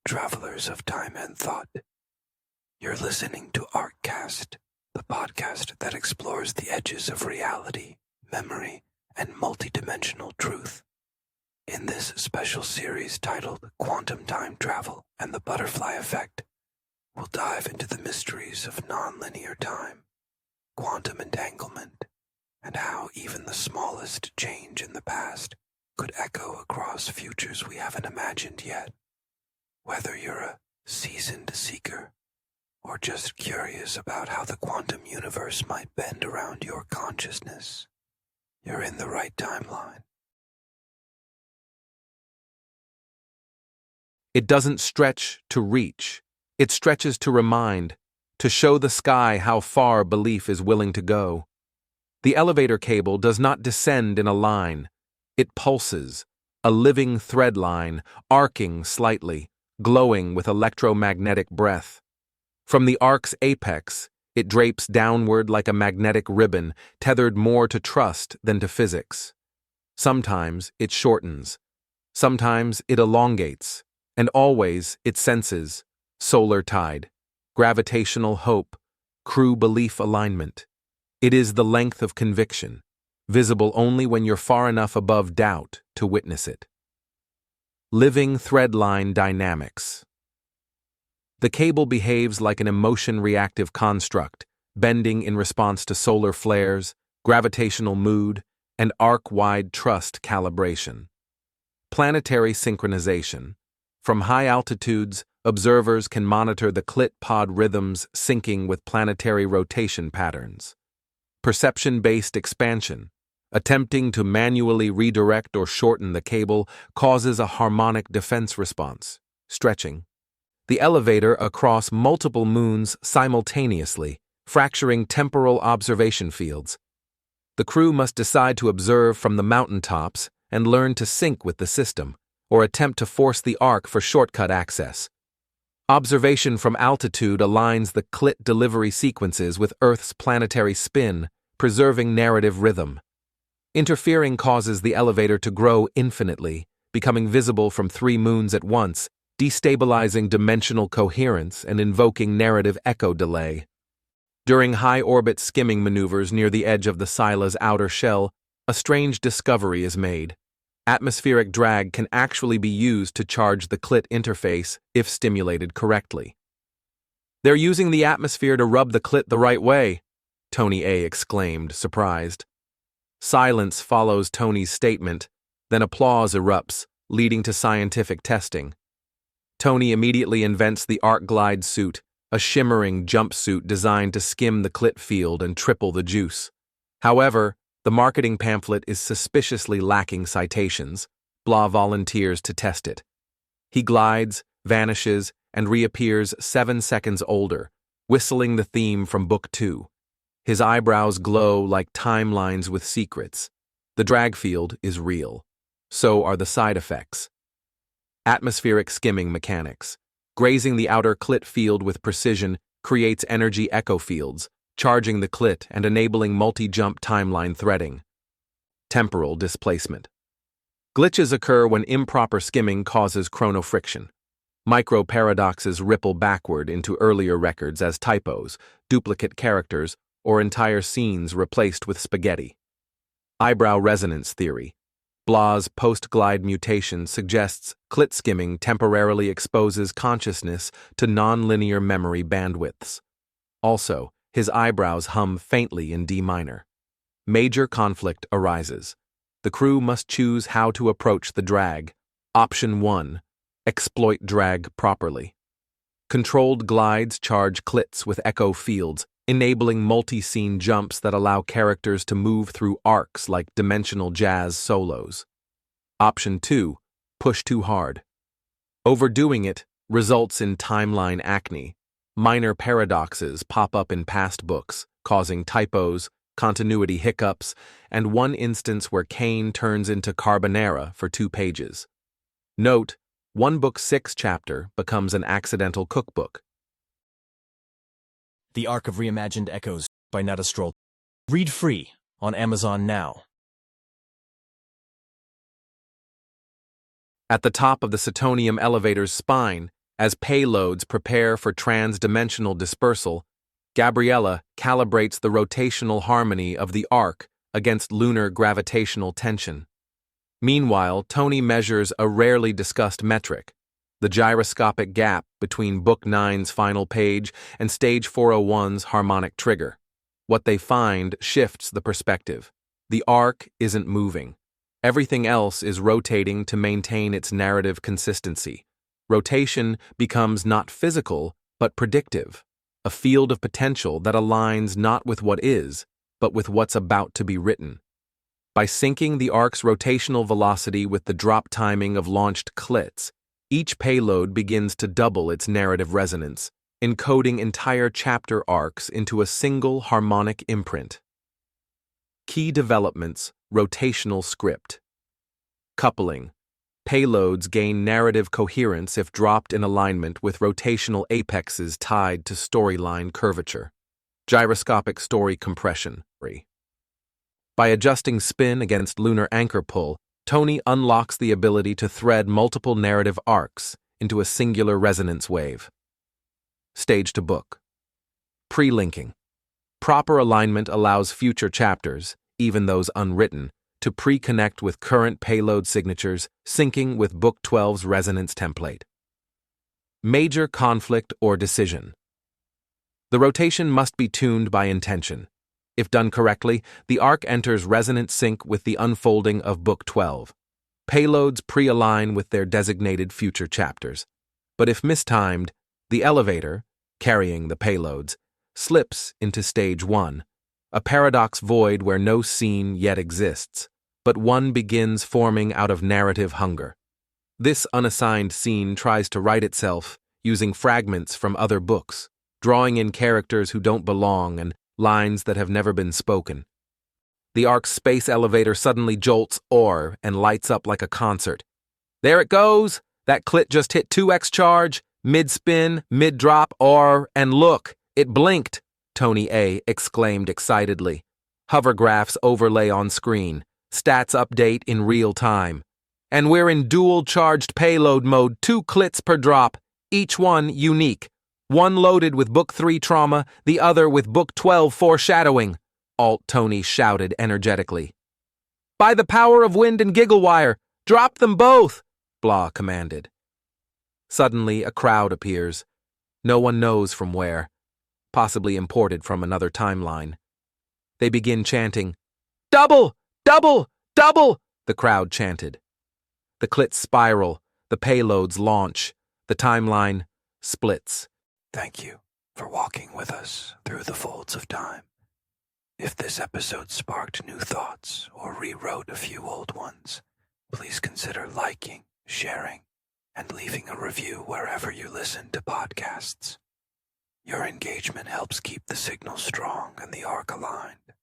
travelers of time and thought. You're listening to ArtCast, the podcast that explores the edges of reality, memory, and multidimensional truth. In this special series titled Quantum Time Travel and the Butterfly Effect, we'll dive into the mysteries of nonlinear time, quantum entanglement, and how even the smallest change in the past could echo across futures we haven't imagined yet. Whether you're a seasoned seeker or just curious about how the quantum universe might bend around your consciousness, you're in the right timeline. It doesn't stretch to reach. It stretches to remind, to show the sky how far belief is willing to go. The elevator cable does not descend in a line. It pulses, a living thread line, arcing slightly, glowing with electromagnetic breath. From the arc's apex, it drapes downward like a magnetic ribbon, tethered more to trust than to physics. Sometimes it shortens. Sometimes it elongates. And always it senses solar tide, gravitational hope, crew belief alignment. It is the length of conviction, visible only when you're far enough above doubt to witness it. Living threadline dynamics. The cable behaves like an emotion-reactive construct, bending in response to solar flares, gravitational mood, and arc-wide trust calibration. Planetary synchronization. From high altitudes, observers can monitor the CLIT pod rhythms syncing with planetary rotation patterns. Perception-based expansion. Attempting to manually redirect or shorten the cable causes a harmonic defense response, stretching the elevator across multiple moons simultaneously, fracturing temporal observation fields. The crew must decide to observe from the mountaintops and learn to sync with the system, or attempt to force the arc for shortcut access. Observation from altitude aligns the CLIT delivery sequences with Earth's planetary spin, preserving narrative rhythm. Interfering causes the elevator to grow infinitely, becoming visible from 3 moons at once, destabilizing dimensional coherence and invoking narrative echo delay. During high-orbit skimming maneuvers near the edge of the Cyla's outer shell, a strange discovery is made. Atmospheric drag can actually be used to charge the CLIT interface if stimulated correctly. "They're using the atmosphere to rub the CLIT the right way," Tony A. exclaimed, surprised. Silence follows Tony's statement, then applause erupts, leading to scientific testing. Tony immediately invents the Arc Glide suit, a shimmering jumpsuit designed to skim the CLIT field and triple the juice. However, the marketing pamphlet is suspiciously lacking citations. Blah volunteers to test it. He glides, vanishes, and reappears 7 seconds older, whistling the theme from Book 2. His eyebrows glow like timelines with secrets. The drag field is real. So are the side effects. Atmospheric skimming mechanics. Grazing the outer CLIT field with precision creates energy echo fields, charging the CLIT and enabling multi-jump timeline threading. Temporal displacement. Glitches occur when improper skimming causes chronofriction. Micro-paradoxes ripple backward into earlier records as typos, duplicate characters, or entire scenes replaced with spaghetti. Eyebrow resonance theory. Blah's post-glide mutation suggests CLIT skimming temporarily exposes consciousness to nonlinear memory bandwidths. Also, his eyebrows hum faintly in D minor. Major conflict arises. The crew must choose how to approach the drag. Option 1. Exploit drag properly. Controlled glides charge CLITs with echo fields, enabling multi-scene jumps that allow characters to move through arcs like dimensional jazz solos. Option 2. Push too hard. Overdoing it results in timeline acne. Minor paradoxes pop up in past books, causing typos, continuity hiccups, and one instance where Kane turns into carbonara for 2 pages. Note, one book's 6th chapter becomes an accidental cookbook. The Arc of Reimagined Echoes by Nuttastroll. Read free on Amazon now. At the top of the Saturnian elevator's spine, As payloads prepare for trans-dimensional dispersal, Gabriella calibrates the rotational harmony of the arc against lunar gravitational tension. Meanwhile, Tony measures a rarely discussed metric, the gyroscopic gap between Book 9's final page and Stage 401's harmonic trigger. What they find shifts the perspective. The arc isn't moving. Everything else is rotating to maintain its narrative consistency. Rotation becomes not physical, but predictive, a field of potential that aligns not with what is, but with what's about to be written. By syncing the arc's rotational velocity with the drop timing of launched CLITs, each payload begins to double its narrative resonance, encoding entire chapter arcs into a single harmonic imprint. Key developments: rotational script. Coupling. Payloads gain narrative coherence if dropped in alignment with rotational apexes tied to storyline curvature. Gyroscopic story compression. By adjusting spin against lunar anchor pull, Tony unlocks the ability to thread multiple narrative arcs into a singular resonance wave. Stage to book. Pre-linking. Proper alignment allows future chapters, even those unwritten, to pre-connect with current payload signatures, syncing with Book 12's resonance template. Major conflict or decision. The rotation must be tuned by intention. If done correctly, the arc enters resonant sync with the unfolding of Book 12. Payloads pre-align with their designated future chapters. But if mistimed, the elevator, carrying the payloads, slips into Stage 1, a paradox void where no scene yet exists, but one begins forming out of narrative hunger. This unassigned scene tries to write itself using fragments from other books, drawing in characters who don't belong and lines that have never been spoken. The arc's space elevator suddenly jolts ore and lights up like a concert. There it goes! That CLIT just hit 2x charge, mid-spin, mid-drop, and look, it blinked, Tony A. exclaimed excitedly. Hovergraphs overlay on screen, stats update in real time. And we're in dual-charged payload mode, 2 CLITs per drop, each one unique. One loaded with Book 3 trauma, the other with Book 12 foreshadowing, Alt Tony shouted energetically. By the power of wind and gigglewire, drop them both, Blah commanded. Suddenly, a crowd appears. No one knows from where, possibly imported from another timeline. They begin chanting, "Double! Double! Double!" the crowd chanted. The CLITs spiral, the payloads launch, the timeline splits. Thank you for walking with us through the folds of time. If this episode sparked new thoughts or rewrote a few old ones, please consider liking, sharing, and leaving a review wherever you listen to podcasts. Your engagement helps keep the signal strong and the arc aligned.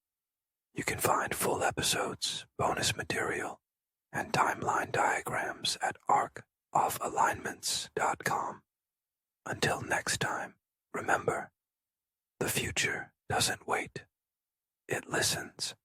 You can find full episodes, bonus material, and timeline diagrams at arcofalignments.com. Until next time, remember, the future doesn't wait. It listens.